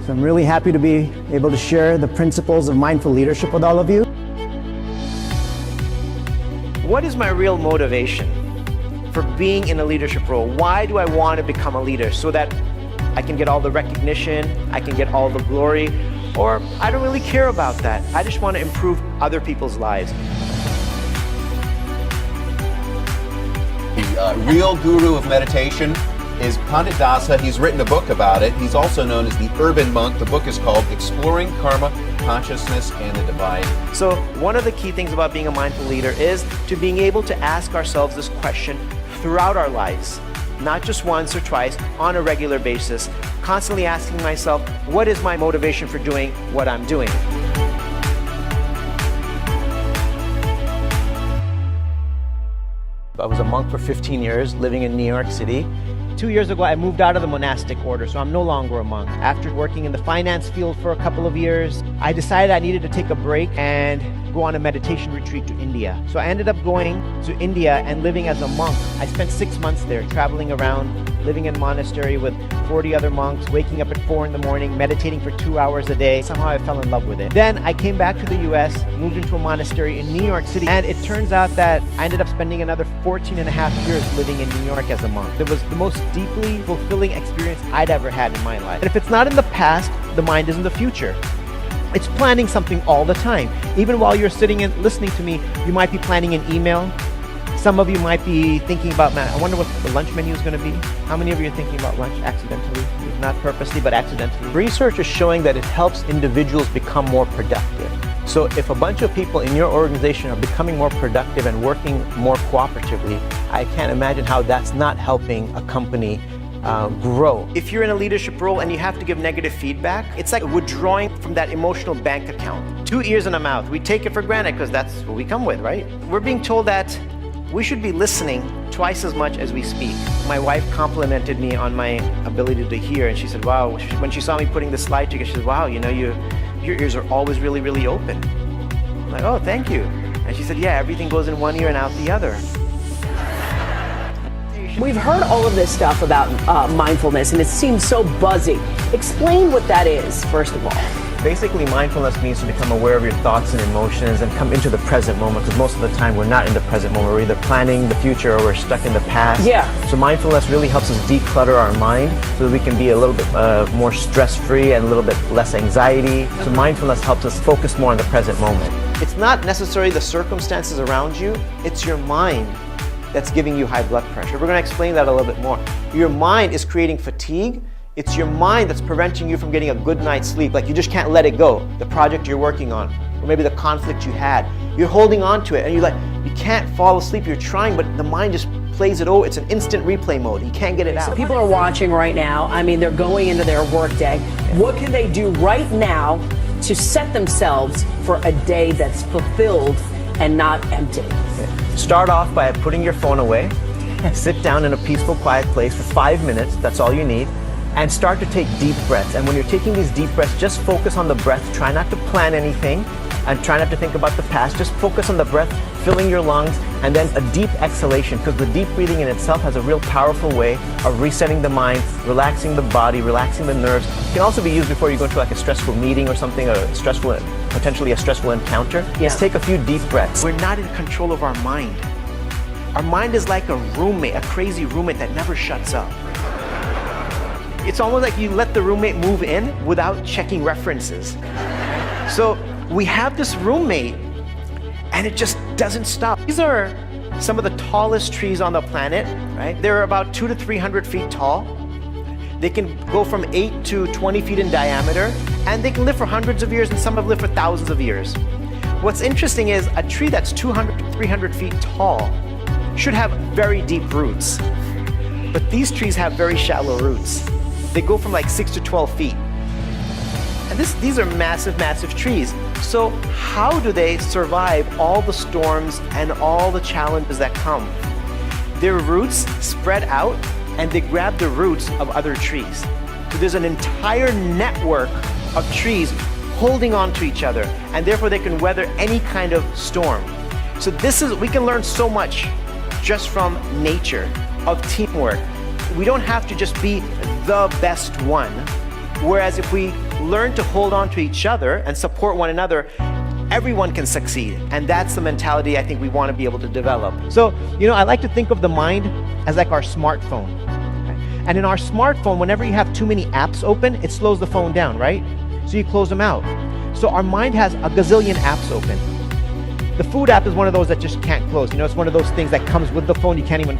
So I'm really happy to be able to share the principles of mindful leadership with all of you. What is my real motivation for being in a leadership role? Why do I want to become a leader? So that I can get all the recognition, I can get all the glory, or I don't really care about that. I just want to improve other people's lives. The real guru of meditation is Pandit Dasa. He's written a book about it. He's also known as the Urban Monk. The book is called Exploring Karma, Consciousness, and the Divine. So one of the key things about being a mindful leader is to being able to ask ourselves this question throughout our lives, not just once or twice, on a regular basis, constantly asking myself, what is my motivation for doing what I'm doing? I was a monk for 15 years, living in New York City. 2 years ago, I moved out of the monastic order, so I'm no longer a monk. After working in the finance field for a couple of years, I decided I needed to take a break and go on a meditation retreat to India. So I ended up going to India and living as a monk. I spent 6 months there, traveling around, living in a monastery with 40 other monks, waking up at 4 in the morning, meditating for 2 hours a day. Somehow I fell in love with it. Then I came back to the US, moved into a monastery in New York City, and it turns out that I ended up spending another 14 and a half years living in New York as a monk. It was the most deeply fulfilling experience I'd ever had in my life. And if it's not in the past, the mind is in the future. It's planning something all the time. Even while you're sitting and listening to me, you might be planning an email. Some of you might be thinking about, man, I wonder what the lunch menu is going to be. How many of you are thinking about lunch accidentally? Not purposely, but accidentally. Research is showing that it helps individuals become more productive. So if a bunch of people in your organization are becoming more productive and working more cooperatively, I can't imagine how that's not helping a company grow. If you're in a leadership role and you have to give negative feedback, it's like withdrawing from that emotional bank account. 2 ears and a mouth. We take it for granted because that's what we come with, right? We're being told that we should be listening twice as much as we speak. My wife complimented me on my ability to hear, and she said, wow, when she saw me putting the slide together, she said, wow, you know, your ears are always really, really open. I'm like, oh, thank you. And she said, yeah, everything goes in one ear and out the other. We've heard all of this stuff about mindfulness, and it seems so buzzy. Explain what that is, first of all. Basically, mindfulness means to become aware of your thoughts and emotions and come into the present moment, because most of the time we're not in the present moment. We're either planning the future or we're stuck in the past. Yeah. So mindfulness really helps us declutter our mind so that we can be a little bit more stress-free and a little bit less anxiety. So mindfulness helps us focus more on the present moment. It's not necessarily the circumstances around you, it's your mind that's giving you high blood pressure. We're going to explain that a little bit more. Your mind is creating fatigue. It's your mind that's preventing you from getting a good night's sleep. Like you just can't let it go. The project you're working on, or maybe the conflict you had. You're holding on to it and you can't fall asleep. You're trying, but the mind just plays it. Oh, it's an instant replay mode. You can't get it out. So people are watching right now. I mean, they're going into their work day. What can they do right now to set themselves for a day that's fulfilled and not empty? Start off by putting your phone away. Sit down in a peaceful, quiet place for 5 minutes. That's all you need. And start to take deep breaths. And when you're taking these deep breaths, just focus on the breath. Try not to plan anything and try not to think about the past. Just focus on the breath, filling your lungs, and then a deep exhalation, because the deep breathing in itself has a real powerful way of resetting the mind, relaxing the body, relaxing the nerves. It can also be used before you go into like a stressful meeting or something, potentially a stressful encounter. Just take a few deep breaths. We're not in control of our mind. Our mind is like a roommate, a crazy roommate that never shuts up. It's almost like you let the roommate move in without checking references. So we have this roommate and it just doesn't stop. These are some of the tallest trees on the planet, right? They're about 200 to 300 feet tall. They can go from 8 to 20 feet in diameter, and they can live for hundreds of years, and some have lived for thousands of years. What's interesting is a tree that's 200 to 300 feet tall should have very deep roots. But these trees have very shallow roots. They go from like 6 to 12 feet. And these are massive, massive trees. So how do they survive all the storms and all the challenges that come? Their roots spread out and they grab the roots of other trees. So there's an entire network of trees holding on to each other, and therefore they can weather any kind of storm. So we can learn so much just from nature, of teamwork. We don't have to just be the best one. Whereas if we learn to hold on to each other and support one another, everyone can succeed. And that's the mentality I think we want to be able to develop. So, I like to think of the mind as like our smartphone. And in our smartphone, whenever you have too many apps open, it slows the phone down, right? So you close them out. So our mind has a gazillion apps open. The food app is one of those that just can't close. It's one of those things that comes with the phone. You can't even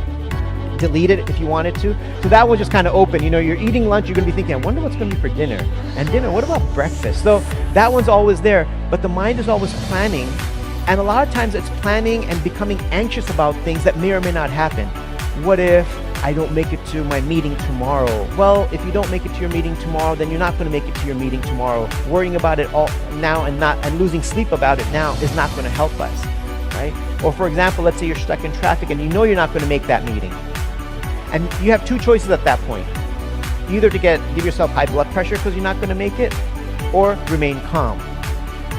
delete it if you wanted to. So that one's just kind of open. You're eating lunch, you're going to be thinking, I wonder what's going to be for dinner. And dinner, what about breakfast? So that one's always there. But the mind is always planning. And a lot of times it's planning and becoming anxious about things that may or may not happen. What if I don't make it to my meeting tomorrow? Well, if you don't make it to your meeting tomorrow, then you're not going to make it to your meeting tomorrow. Worrying about it all now and losing sleep about it now is not going to help us, right? Or for example, let's say you're stuck in traffic and you're not going to make that meeting. And you have two choices at that point. Either to give yourself high blood pressure because you're not going to make it, or remain calm.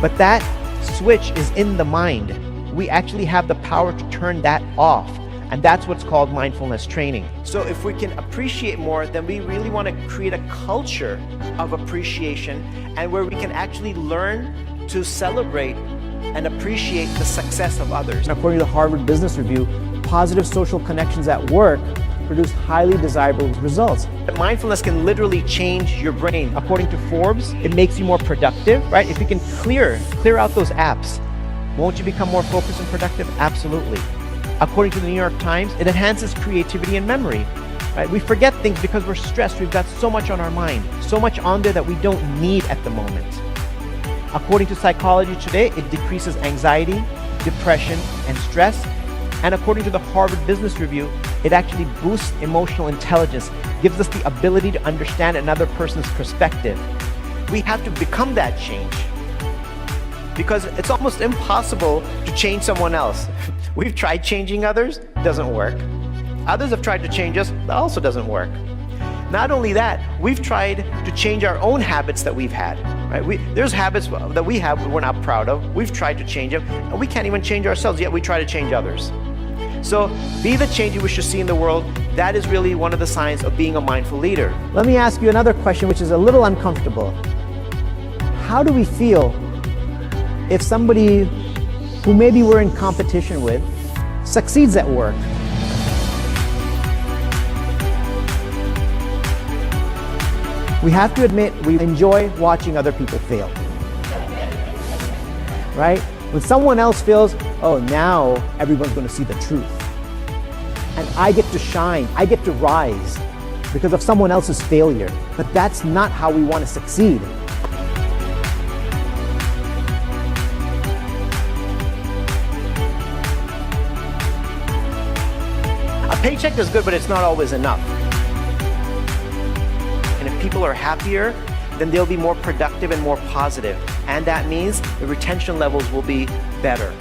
But that switch is in the mind. We actually have the power to turn that off. And that's what's called mindfulness training. So if we can appreciate more, then we really want to create a culture of appreciation and where we can actually learn to celebrate and appreciate the success of others. And according to the Harvard Business Review, positive social connections at work produce highly desirable results. Mindfulness can literally change your brain. According to Forbes, it makes you more productive, right? If you can clear out those apps, won't you become more focused and productive? Absolutely. According to the New York Times, it enhances creativity and memory. Right? We forget things because we're stressed. We've got so much on our mind, so much on there that we don't need at the moment. According to Psychology Today, it decreases anxiety, depression, and stress. And according to the Harvard Business Review, it actually boosts emotional intelligence, gives us the ability to understand another person's perspective. We have to become that change because it's almost impossible to change someone else. We've tried changing others, doesn't work. Others have tried to change us, that also doesn't work. Not only that, we've tried to change our own habits that we've had. Right? There's habits that we have we're not proud of. We've tried to change them, and we can't even change ourselves, yet we try to change others. So be the change you wish to see in the world. That is really one of the signs of being a mindful leader. Let me ask you another question, which is a little uncomfortable. How do we feel if somebody who maybe we're in competition with succeeds at work? We have to admit we enjoy watching other people fail. Right? When someone else fails, oh, now everyone's going to see the truth. And I get to shine, I get to rise because of someone else's failure. But that's not how we want to succeed. A paycheck is good, but it's not always enough. And if people are happier, then they'll be more productive and more positive. And that means the retention levels will be better.